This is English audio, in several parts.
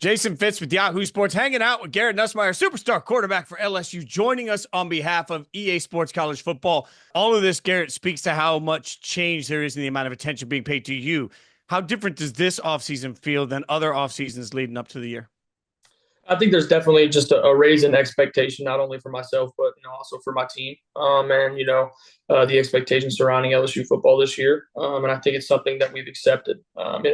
Jason Fitz with Yahoo Sports, hanging out with Garrett Nussmeier, superstar quarterback for LSU, joining us on behalf of EA Sports College Football. All of this, Garrett, speaks to how much change there is in the amount of attention being paid to you. How different does this offseason feel than other off seasons leading up to the year? I think there's definitely just a raise in expectation, not only for myself, but also for my team. The expectations surrounding LSU football this year, and I think it's something that we've accepted.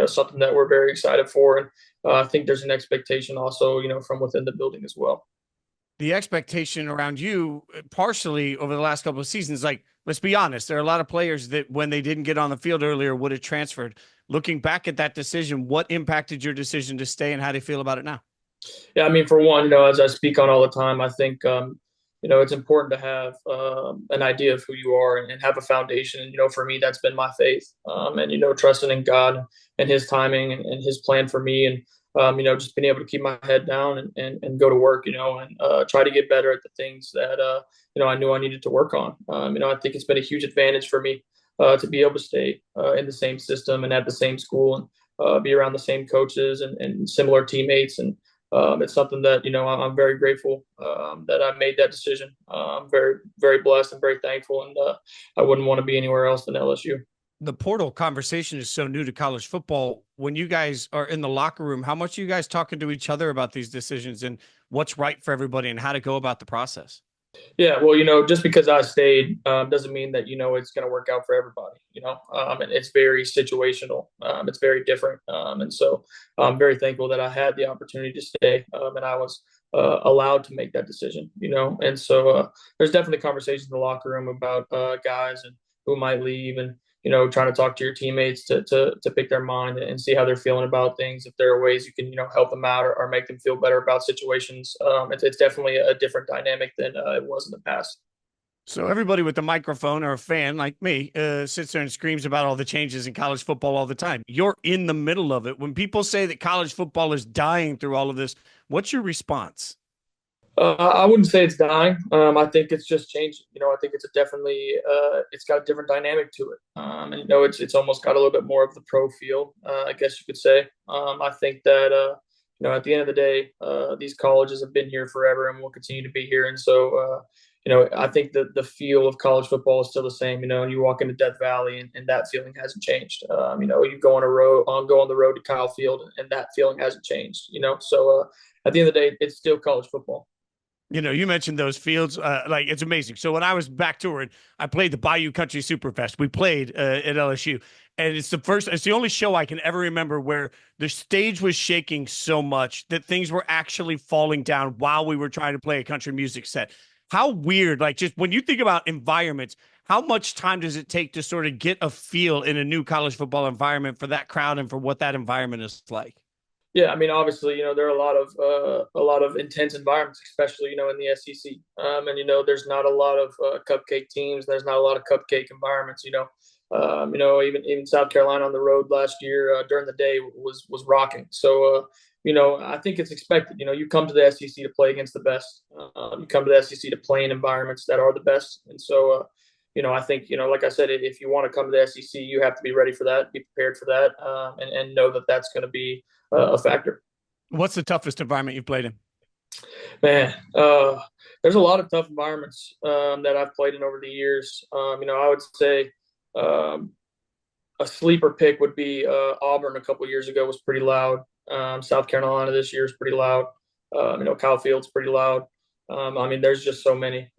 Something that we're very excited for, and I think there's an expectation also, from within the building as well. The expectation around you, partially over the last couple of seasons, like, let's be honest, there are a lot of players that when they didn't get on the field earlier would have transferred. Looking back at that decision, what impacted your decision to stay, and how do you feel about it now? Yeah, I mean, for one, as I speak on all the time, I think it's important to have an idea of who you are and have a foundation. And for me, that's been my faith, and trusting in God and His timing and His plan for me, and just being able to keep my head down and go to work, and try to get better at the things that I knew I needed to work on. I think it's been a huge advantage for me to be able to stay in the same system and at the same school and be around the same coaches and similar teammates. And it's something that I'm very grateful that I made that decision. I'm very, very blessed and very thankful, and I wouldn't want to be anywhere else than LSU. The portal conversation is so new to college football. When you guys are in the locker room, how much are you guys talking to each other about these decisions and what's right for everybody and how to go about the process? Yeah, well, just because I stayed doesn't mean that it's going to work out for everybody. And it's very situational. It's very different, and so I'm very thankful that I had the opportunity to stay, and I was allowed to make that decision. And so there's definitely conversations in the locker room about guys and who might leave, and trying to talk to your teammates to pick their mind and see how they're feeling about things. If there are ways you can, help them out or make them feel better about situations. It's definitely a different dynamic than it was in the past. So everybody with a microphone or a fan like me sits there and screams about all the changes in college football all the time. You're in the middle of it. When people say that college football is dying through all of this, what's your response? I wouldn't say it's dying. I think it's just changing. I think it's it's got a different dynamic to it. And it's almost got a little bit more of the pro feel, I guess you could say. I think that at the end of the day, these colleges have been here forever and will continue to be here. And so I think that the feel of college football is still the same. And you walk into Death Valley and that feeling hasn't changed. You go go on the road to Kyle Field and that feeling hasn't changed. So at the end of the day, it's still college football. You mentioned those fields, like it's amazing. So when I was back touring, I played the Bayou Country Superfest. We played at LSU, and it's the only show I can ever remember where the stage was shaking so much that things were actually falling down while we were trying to play a country music set. How weird, like just when you think about environments, how much time does it take to sort of get a feel in a new college football environment for that crowd and for what that environment is like? Yeah, I mean, obviously, there are a lot of intense environments, especially in the SEC. And there's not a lot of cupcake teams. There's not a lot of cupcake environments. Even South Carolina on the road last year during the day was rocking. So I think it's expected. You come to the SEC to play against the best. You come to the SEC to play in environments that are the best. And so I think, like I said, if you want to come to the SEC, you have to be ready for that, be prepared for that, and know that that's going to be a factor. What's the toughest environment you've played in? Man, there's a lot of tough environments that I've played in over the years. I would say a sleeper pick would be Auburn a couple years ago was pretty loud. South Carolina this year is pretty loud. Kyle Field's pretty loud. There's just so many.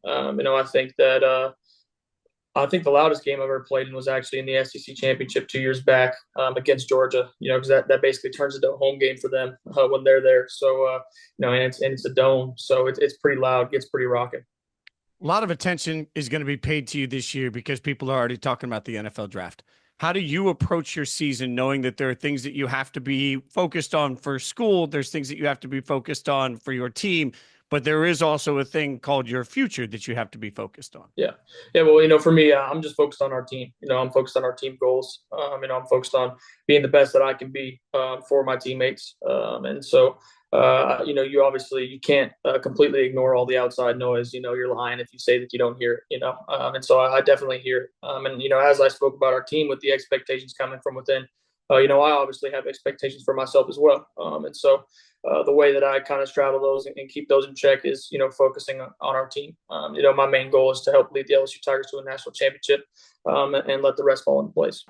I think the loudest game I've ever played in was actually in the SEC championship 2 years back against Georgia. Because that basically turns into a home game for them when they're there. So and it's a dome, so it's pretty loud, gets pretty rocking. A lot of attention is going to be paid to you this year because people are already talking about the NFL draft. How do you approach your season knowing that there are things that you have to be focused on for school? There's things that you have to be focused on for your team, but there is also a thing called your future that you have to be focused on. Yeah. Yeah. Well, for me, I'm just focused on our team. I'm focused on our team goals. I'm focused on being the best that I can be for my teammates. And so, you can't completely ignore all the outside noise. You're lying if you say that you don't hear it, and so I definitely hear it. And as I spoke about our team with the expectations coming from within, I obviously have expectations for myself as well. And so the way that I kind of straddle those and keep those in check is, focusing on our team. My main goal is to help lead the LSU Tigers to a national championship, and let the rest fall into place.